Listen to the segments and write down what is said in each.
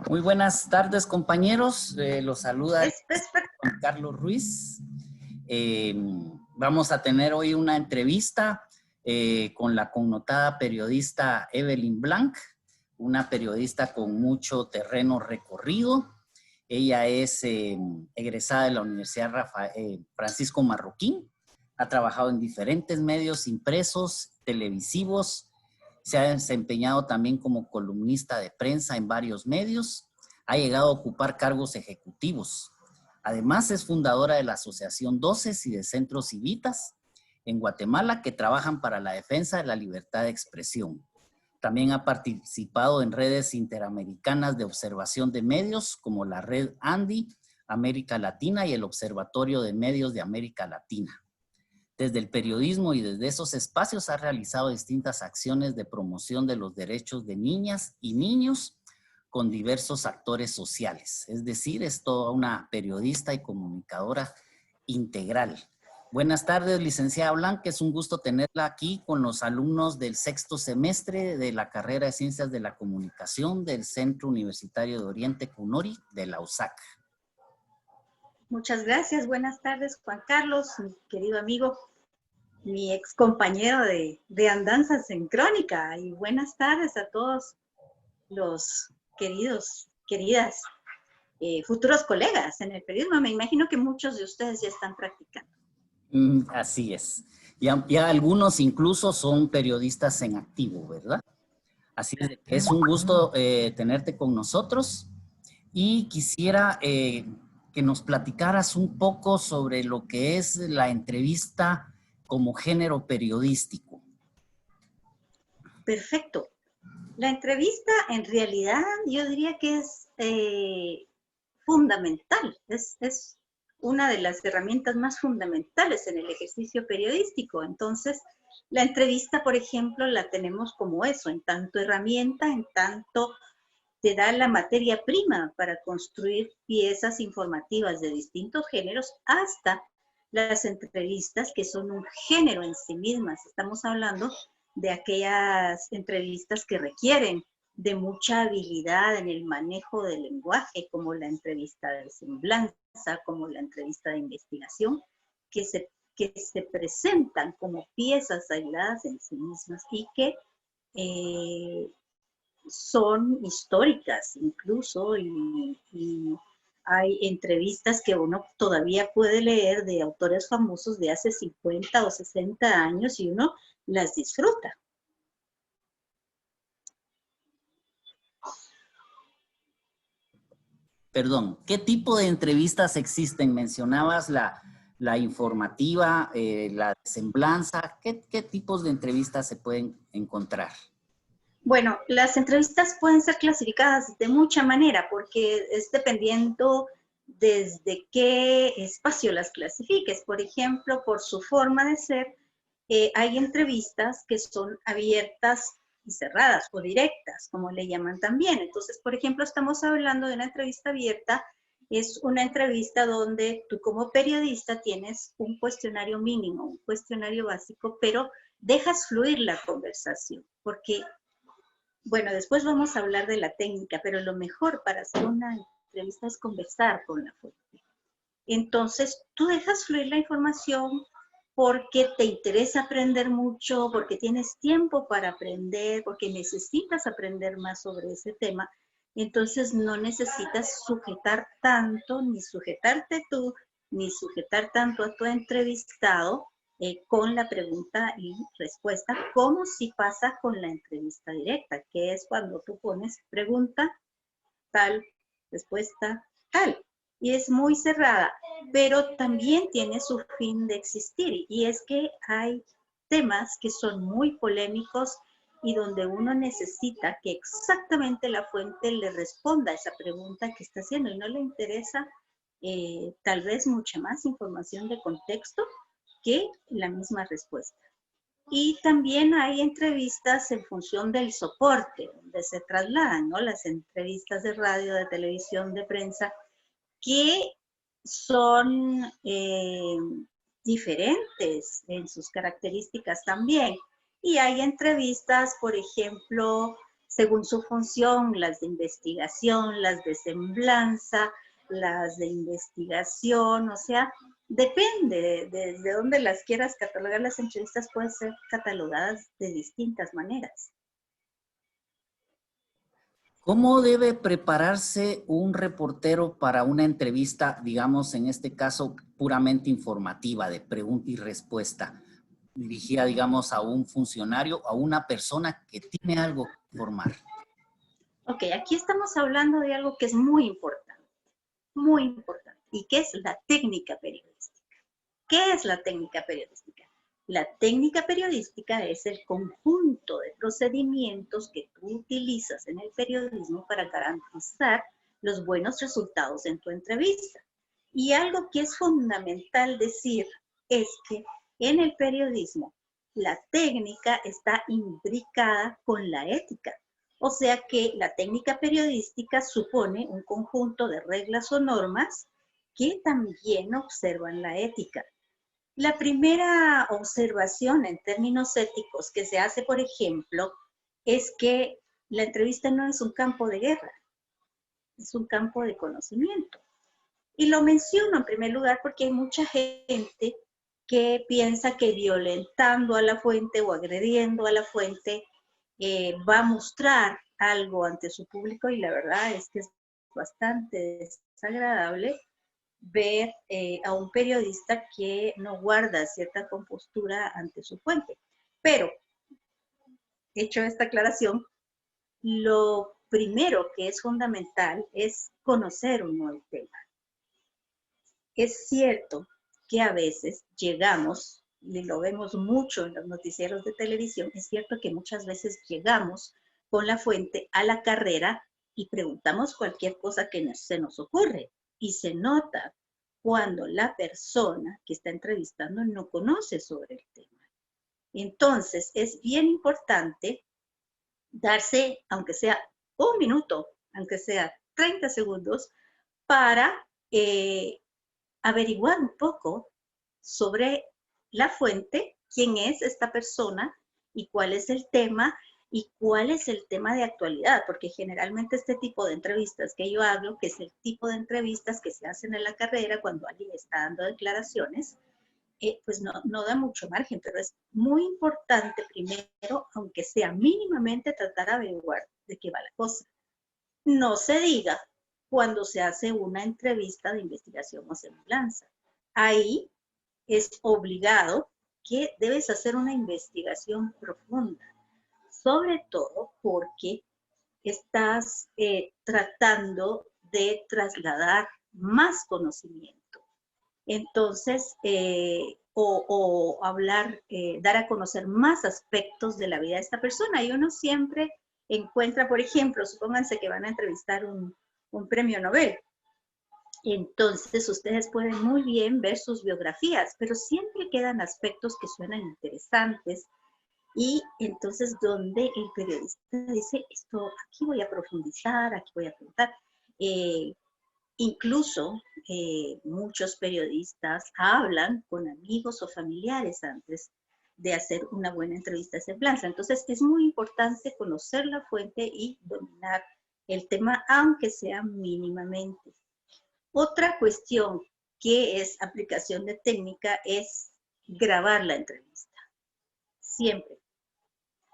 Muy buenas tardes, compañeros. Los saluda Juan Carlos Ruiz. Vamos a tener hoy una entrevista con la connotada periodista Evelyn Blanc, una periodista con mucho terreno recorrido. Ella es egresada de la Universidad Francisco Marroquín. Ha trabajado en diferentes medios impresos, televisivos. Se ha desempeñado también como columnista de prensa en varios medios. Ha llegado a ocupar cargos ejecutivos. Además, es fundadora de la Asociación Doces y de Centros Civitas en Guatemala que trabajan para la defensa de la libertad de expresión. También ha participado en redes interamericanas de observación de medios como la Red Andy, América Latina y el Observatorio de Medios de América Latina. Desde el periodismo y desde esos espacios ha realizado distintas acciones de promoción de los derechos de niñas y niños con diversos actores sociales. Es decir, es toda una periodista y comunicadora integral. Buenas tardes, licenciada Blanc. Es un gusto tenerla aquí con los alumnos del sexto semestre de la carrera de Ciencias de la Comunicación del Centro Universitario de Oriente CUNORI de la USAC. Muchas gracias. Buenas tardes, Juan Carlos, mi querido amigo, mi ex compañero de andanzas en Crónica. Y buenas tardes a todos los queridas, futuros colegas en el periodismo. Me imagino que muchos de ustedes ya están practicando. Así es. Ya algunos incluso son periodistas en activo, ¿verdad? Así es, es un gusto tenerte con nosotros y quisiera que nos platicaras un poco sobre lo que es la entrevista como género periodístico. Perfecto. La entrevista en realidad yo diría que es fundamental, es una de las herramientas más fundamentales en el ejercicio periodístico. Entonces, la entrevista, por ejemplo, la tenemos como eso, en tanto herramienta, en tanto te da la materia prima para construir piezas informativas de distintos géneros, hasta las entrevistas que son un género en sí mismas. Estamos hablando de aquellas entrevistas que requieren de mucha habilidad en el manejo del lenguaje, como la entrevista de semblanza, como la entrevista de investigación, que se presentan como piezas aisladas en sí mismas y que son históricas incluso, y hay entrevistas que uno todavía puede leer de autores famosos de hace 50 o 60 años y uno las disfruta. Perdón, ¿qué tipo de entrevistas existen? Mencionabas la informativa, la semblanza. ¿Qué tipos de entrevistas se pueden encontrar? Bueno, las entrevistas pueden ser clasificadas de mucha manera porque es dependiendo desde qué espacio las clasifiques. Por ejemplo, por su forma de ser, hay entrevistas que son abiertas y cerradas o directas, como le llaman también. Entonces, por ejemplo, estamos hablando de una entrevista abierta. Es una entrevista donde tú como periodista tienes un cuestionario mínimo, un cuestionario básico, pero dejas fluir la conversación, porque, bueno, después vamos a hablar de la técnica, pero lo mejor para hacer una entrevista es conversar con la fuente. Entonces, tú dejas fluir la información porque te interesa aprender mucho, porque tienes tiempo para aprender, porque necesitas aprender más sobre ese tema. Entonces, no necesitas sujetar tanto, ni sujetarte tú, ni sujetar tanto a tu entrevistado con la pregunta y respuesta, como si pasa con la entrevista directa, que es cuando tú pones pregunta, tal, respuesta, tal. Y es muy cerrada, pero también tiene su fin de existir, y es que hay temas que son muy polémicos y donde uno necesita que exactamente la fuente le responda a esa pregunta que está haciendo y no le interesa tal vez mucha más información de contexto que la misma respuesta. Y también hay entrevistas en función del soporte, donde se trasladan, ¿no? Las entrevistas de radio, de televisión, de prensa, que son diferentes en sus características también. Y hay entrevistas, por ejemplo, según su función, las de investigación, las de semblanza, las de investigación, o sea, depende de dónde las quieras catalogar. Las entrevistas pueden ser catalogadas de distintas maneras. ¿Cómo debe prepararse un reportero para una entrevista, digamos, en este caso, puramente informativa, de pregunta y respuesta, dirigida, digamos, a un funcionario, a una persona que tiene algo que informar? Ok, aquí estamos hablando de algo que es muy importante, y que es la técnica periodística. ¿Qué es la técnica periodística? La técnica periodística es el conjunto de procedimientos que tú utilizas en el periodismo para garantizar los buenos resultados en tu entrevista. Y algo que es fundamental decir es que en el periodismo la técnica está imbricada con la ética. O sea que la técnica periodística supone un conjunto de reglas o normas que también observan la ética. La primera observación en términos éticos que se hace, por ejemplo, es que la entrevista no es un campo de guerra, es un campo de conocimiento. Y lo menciono en primer lugar porque hay mucha gente que piensa que violentando a la fuente o agrediendo a la fuente va a mostrar algo ante su público, y la verdad es que es bastante desagradable ver a un periodista que no guarda cierta compostura ante su fuente. Pero, hecho esta aclaración, lo primero que es fundamental es conocer uno el tema. Es cierto que a veces llegamos, y lo vemos mucho en los noticieros de televisión, es cierto que muchas veces llegamos con la fuente a la carrera y preguntamos cualquier cosa que se nos ocurre, y se nota cuando la persona que está entrevistando no conoce sobre el tema. Entonces, es bien importante darse, aunque sea un minuto, aunque sea 30 segundos, para averiguar un poco sobre la fuente, quién es esta persona y cuál es el tema de actualidad, porque generalmente este tipo de entrevistas que yo hablo, que es el tipo de entrevistas que se hacen en la carrera cuando alguien está dando declaraciones, pues no da mucho margen, pero es muy importante primero, aunque sea mínimamente, tratar de averiguar de qué va la cosa. No se diga cuando se hace una entrevista de investigación o semblanza. Ahí es obligado que debes hacer una investigación profunda, sobre todo porque estás tratando de trasladar más conocimiento. Entonces, o hablar, dar a conocer más aspectos de la vida de esta persona. Y uno siempre encuentra, por ejemplo, supónganse que van a entrevistar un premio Nobel. Entonces, ustedes pueden muy bien ver sus biografías, pero siempre quedan aspectos que suenan interesantes. Y entonces, donde el periodista dice, esto, aquí voy a profundizar, aquí voy a preguntar. Incluso muchos periodistas hablan con amigos o familiares antes de hacer una buena entrevista de semblanza. Entonces, es muy importante conocer la fuente y dominar el tema, aunque sea mínimamente. Otra cuestión que es aplicación de técnica es grabar la entrevista. Siempre.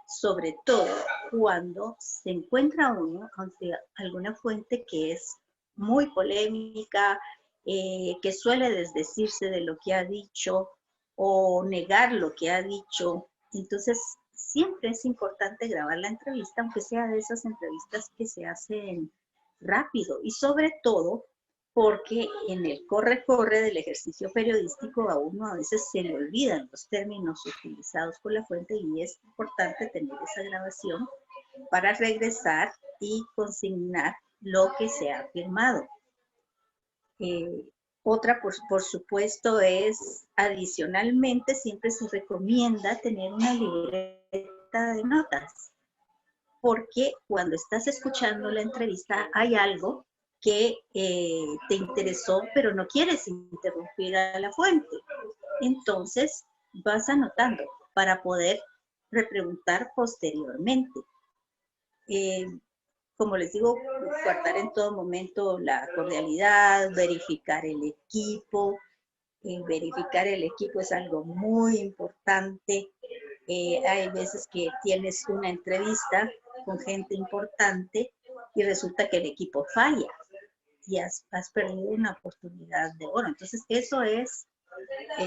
Sobre todo cuando se encuentra uno ante alguna fuente que es muy polémica, que suele desdecirse de lo que ha dicho o negar lo que ha dicho. Entonces, siempre es importante grabar la entrevista, aunque sea de esas entrevistas que se hacen rápido, y sobre todo porque en el corre-corre del ejercicio periodístico a uno a veces se le olvidan los términos utilizados por la fuente, y es importante tener esa grabación para regresar y consignar lo que se ha afirmado. Otra, por supuesto, es adicionalmente, siempre se recomienda tener una libreta de notas, porque cuando estás escuchando la entrevista hay algo que te interesó, pero no quieres interrumpir a la fuente. Entonces, vas anotando para poder repreguntar posteriormente. Eh, como les digo, guardar en todo momento la cordialidad, verificar el equipo. Verificar el equipo es algo muy importante. Hay veces que tienes una entrevista con gente importante y resulta que el equipo falla y has perdido una oportunidad de oro. Entonces, eso es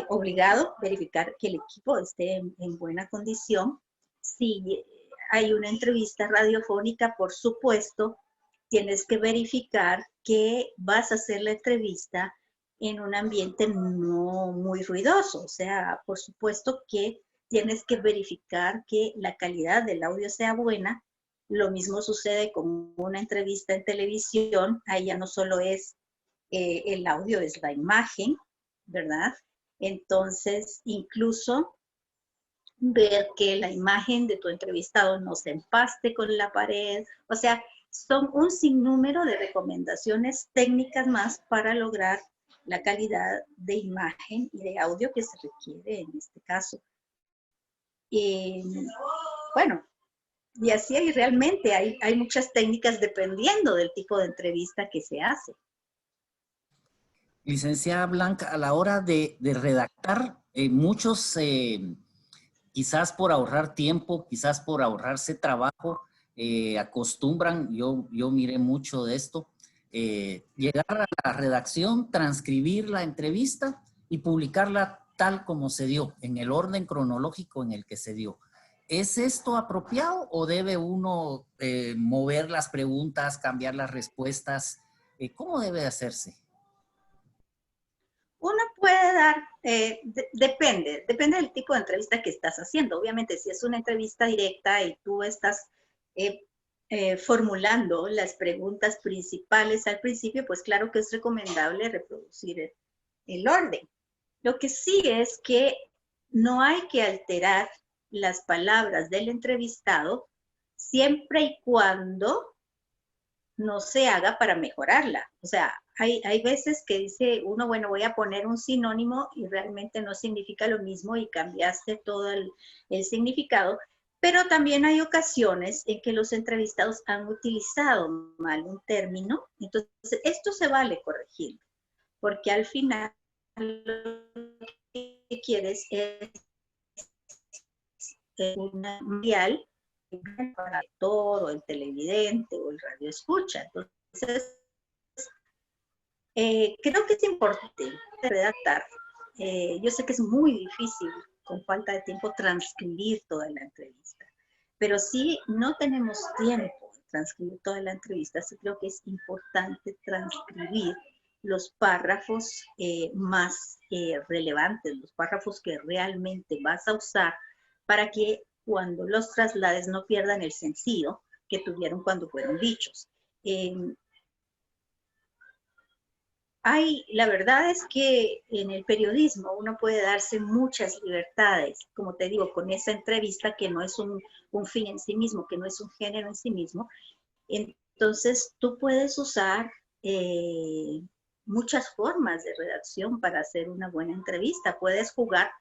obligado, verificar que el equipo esté en buena condición. Si hay una entrevista radiofónica, por supuesto, tienes que verificar que vas a hacer la entrevista en un ambiente no muy ruidoso. O sea, por supuesto que tienes que verificar que la calidad del audio sea buena. Lo mismo sucede con una entrevista en televisión. Ahí ya no solo es el audio, es la imagen, ¿verdad? Entonces, incluso ver que la imagen de tu entrevistado no se empaste con la pared. O sea, son un sinnúmero de recomendaciones técnicas más para lograr la calidad de imagen y de audio que se requiere en este caso. Bueno, y así realmente hay muchas técnicas dependiendo del tipo de entrevista que se hace. Licenciada Blanca, a la hora de redactar, muchos, quizás por ahorrar tiempo, quizás por ahorrarse trabajo, acostumbran, yo miré mucho de esto, llegar a la redacción, transcribir la entrevista y publicarla tal como se dio, en el orden cronológico en el que se dio. ¿Es esto apropiado o debe uno mover las preguntas, cambiar las respuestas? ¿Cómo debe hacerse? Uno puede dar, depende del tipo de entrevista que estás haciendo. Obviamente, si es una entrevista directa y tú estás formulando las preguntas principales al principio, pues claro que es recomendable reproducir el orden. Lo que sí es que no hay que alterar las palabras del entrevistado siempre y cuando no se haga para mejorarla. O sea, hay veces que dice uno, bueno, voy a poner un sinónimo y realmente no significa lo mismo y cambiaste todo el significado. Pero también hay ocasiones en que los entrevistados han utilizado mal un término. Entonces, esto se vale corregir, porque al final lo que quieres es una mundial para todo el televidente o el radio escucha. Entonces, creo que es importante redactar. Yo sé que es muy difícil con falta de tiempo transcribir toda la entrevista, pero si no tenemos tiempo de transcribir toda la entrevista, sí creo que es importante transcribir los párrafos más relevantes, los párrafos que realmente vas a usar para que cuando los traslades no pierdan el sentido que tuvieron cuando fueron dichos. La verdad es que en el periodismo uno puede darse muchas libertades, como te digo, con esa entrevista que no es un fin en sí mismo, que no es un género en sí mismo. Entonces, tú puedes usar muchas formas de redacción para hacer una buena entrevista. Puedes jugar,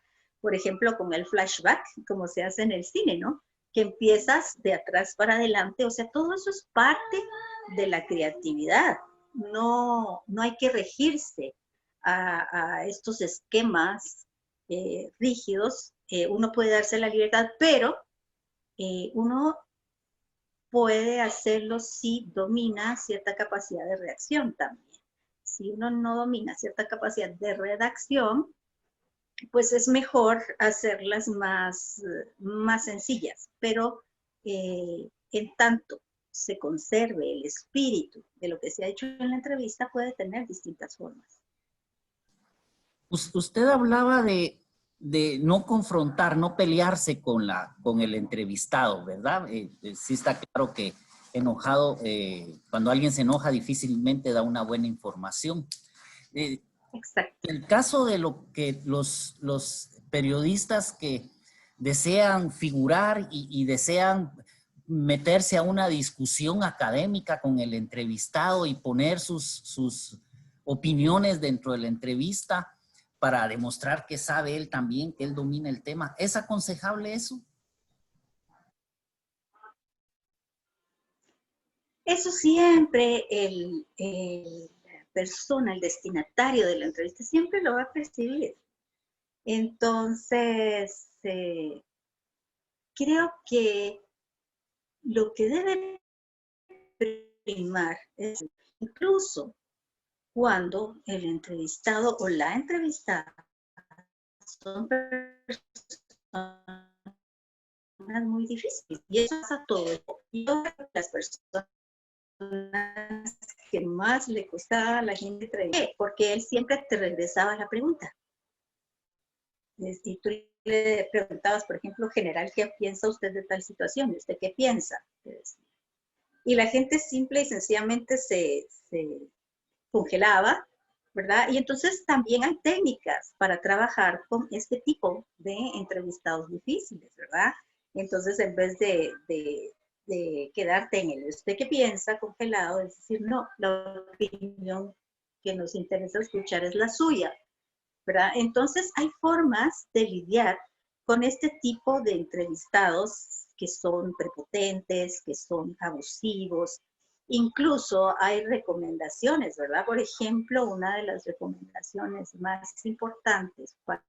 por ejemplo, con el flashback, como se hace en el cine, ¿no? Que empiezas de atrás para adelante. O sea, todo eso es parte de la creatividad. No hay que regirse a estos esquemas rígidos. Uno puede darse la libertad, pero uno puede hacerlo si domina cierta capacidad de reacción también. Si uno no domina cierta capacidad de redacción, pues es mejor hacerlas más sencillas, pero en tanto se conserve el espíritu de lo que se ha hecho en la entrevista, puede tener distintas formas. Usted hablaba de no confrontar, no pelearse con el entrevistado, ¿verdad? Sí está claro que enojado, cuando alguien se enoja difícilmente da una buena información. Exacto. En el caso de lo que los periodistas que desean figurar y desean meterse a una discusión académica con el entrevistado y poner sus opiniones dentro de la entrevista para demostrar que sabe él también, que él domina el tema. ¿Es aconsejable eso? Eso siempre la persona, el destinatario de la entrevista, siempre lo va a percibir. Entonces, creo que lo que debe primar es incluso cuando el entrevistado o la entrevistada son personas muy difíciles. Y eso pasa a todo. Yo creo que las personas que más le costaba a la gente entrevistar, porque él siempre te regresaba la pregunta. Y tú le preguntabas, por ejemplo, general, ¿qué piensa usted de tal situación? ¿Y usted qué piensa? Y la gente simple y sencillamente se congelaba, ¿verdad? Y entonces también hay técnicas para trabajar con este tipo de entrevistados difíciles, ¿verdad? Entonces, en vez de quedarte en el ¿usted qué piensa? Congelado, es decir, no, la opinión que nos interesa escuchar es la suya, ¿verdad? Entonces, hay formas de lidiar con este tipo de entrevistados que son prepotentes, que son abusivos. Incluso hay recomendaciones, ¿verdad? Por ejemplo, una de las recomendaciones más importantes para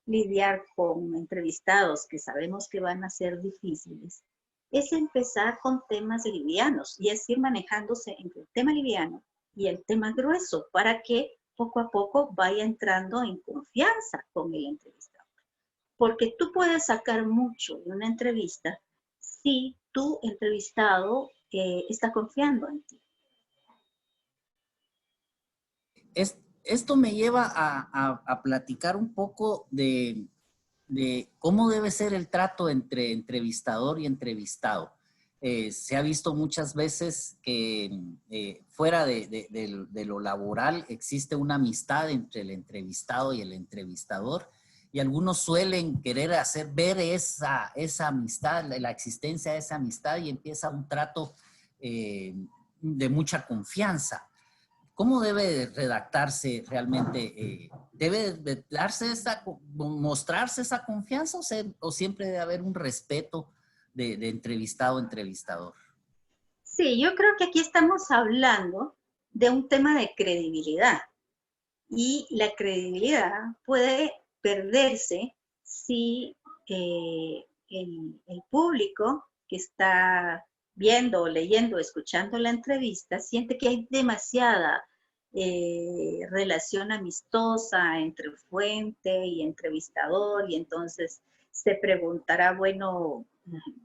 lidiar con entrevistados que sabemos que van a ser difíciles es empezar con temas livianos y es ir manejándose entre el tema liviano y el tema grueso para que poco a poco vaya entrando en confianza con el entrevistado. Porque tú puedes sacar mucho de una entrevista si tu entrevistado está confiando en ti. Esto me lleva a platicar un poco de cómo debe ser el trato entre entrevistador y entrevistado. Se ha visto muchas veces que fuera de lo laboral existe una amistad entre el entrevistado y el entrevistador, y algunos suelen querer hacer ver esa amistad, la existencia de esa amistad, y empieza un trato de mucha confianza. ¿Cómo debe redactarse realmente? ¿Debe de darse mostrarse esa confianza o siempre debe haber un respeto de entrevistado a entrevistador? Sí, yo creo que aquí estamos hablando de un tema de credibilidad y la credibilidad puede perderse si el público que está viendo, leyendo, escuchando la entrevista siente que hay demasiada relación amistosa entre fuente y entrevistador y entonces se preguntará, bueno,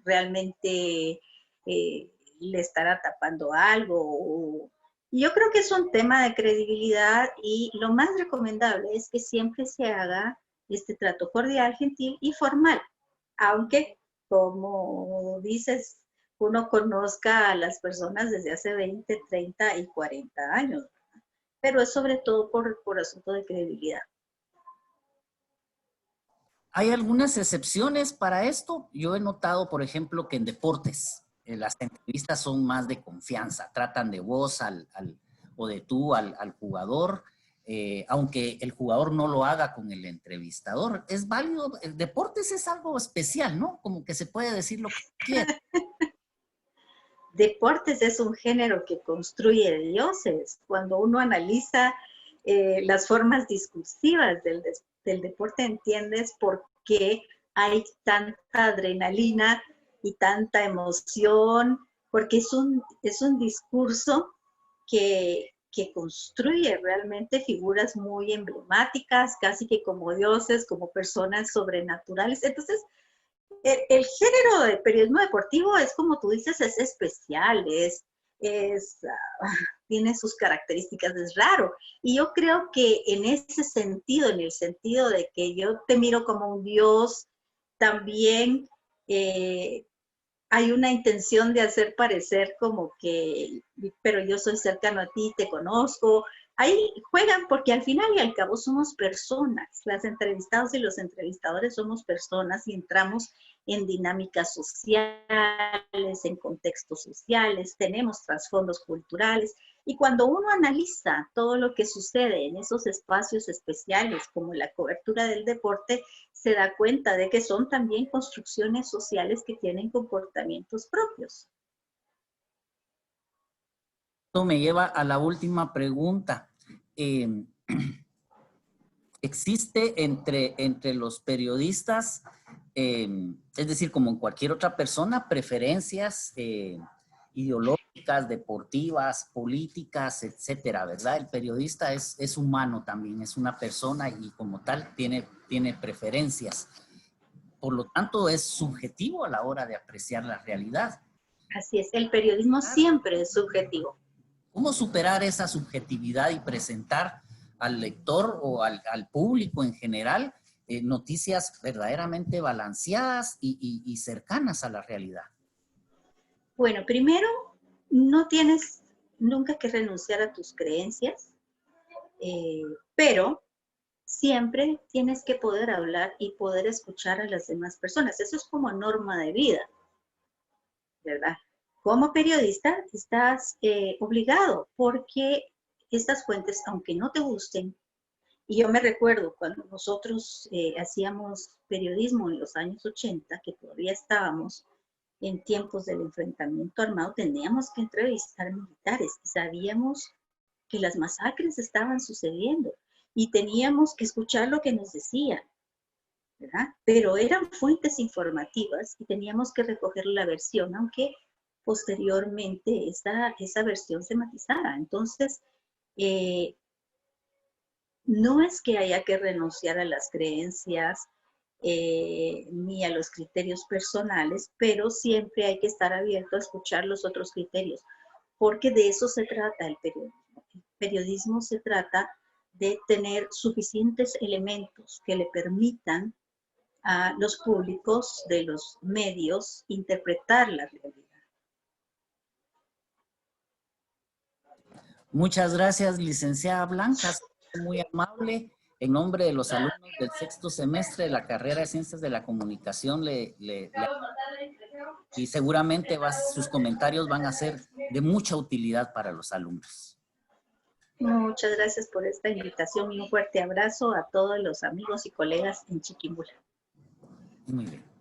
realmente le estará tapando algo o yo creo que es un tema de credibilidad y lo más recomendable es que siempre se haga este trato cordial, gentil y formal, aunque, como dices, uno conozca a las personas desde hace 20, 30 y 40 años, pero es sobre todo por asunto de credibilidad. ¿Hay algunas excepciones para esto? Yo he notado, por ejemplo, que en deportes las entrevistas son más de confianza, tratan de vos o de tú al jugador, aunque el jugador no lo haga con el entrevistador. Es válido, el deportes es algo especial, ¿no? Como que se puede decir lo que quiera. Deportes es un género que construye dioses. Cuando uno analiza las formas discursivas del deporte, entiendes por qué hay tanta adrenalina y tanta emoción, porque es un discurso que construye realmente figuras muy emblemáticas, casi que como dioses, como personas sobrenaturales. Entonces, el género de periodismo deportivo es, como tú dices, es especial, tiene sus características, es raro. Y yo creo que en ese sentido, en el sentido de que yo te miro como un dios, también hay una intención de hacer parecer como que, pero yo soy cercano a ti, te conozco. Ahí juegan porque al final y al cabo somos personas. Las entrevistadas y los entrevistadores somos personas y entramos en dinámicas sociales, en contextos sociales, tenemos trasfondos culturales. Y cuando uno analiza todo lo que sucede en esos espacios especiales, como la cobertura del deporte, se da cuenta de que son también construcciones sociales que tienen comportamientos propios. Esto me lleva a la última pregunta. ¿Existe entre los periodistas, es decir, como en cualquier otra persona, preferencias ideológicas, deportivas, políticas, etcétera, verdad? El periodista es humano también, es una persona y como tal tiene preferencias. Por lo tanto, es subjetivo a la hora de apreciar la realidad. Así es, el periodismo siempre es subjetivo. ¿Cómo superar esa subjetividad y presentar al lector o al público en general noticias verdaderamente balanceadas y cercanas a la realidad? Bueno, primero, no tienes nunca que renunciar a tus creencias, pero siempre tienes que poder hablar y poder escuchar a las demás personas. Eso es como norma de vida, ¿verdad? Como periodista estás obligado porque estas fuentes, aunque no te gusten, y yo me recuerdo cuando nosotros hacíamos periodismo en los años 80, que todavía estábamos en tiempos del enfrentamiento armado, teníamos que entrevistar militares y sabíamos que las masacres estaban sucediendo y teníamos que escuchar lo que nos decían, ¿verdad? Pero eran fuentes informativas y teníamos que recoger la versión, aunque posteriormente esa versión se matizara. Entonces, no es que haya que renunciar a las creencias ni a los criterios personales, pero siempre hay que estar abierto a escuchar los otros criterios, porque de eso se trata el periodismo. El periodismo se trata de tener suficientes elementos que le permitan a los públicos de los medios interpretar la realidad. Muchas gracias, licenciada Blanca, muy amable. En nombre de los alumnos del sexto semestre de la carrera de Ciencias de la Comunicación, y seguramente sus comentarios van a ser de mucha utilidad para los alumnos. Muchas gracias por esta invitación y un fuerte abrazo a todos los amigos y colegas en Chiquimula. Muy bien.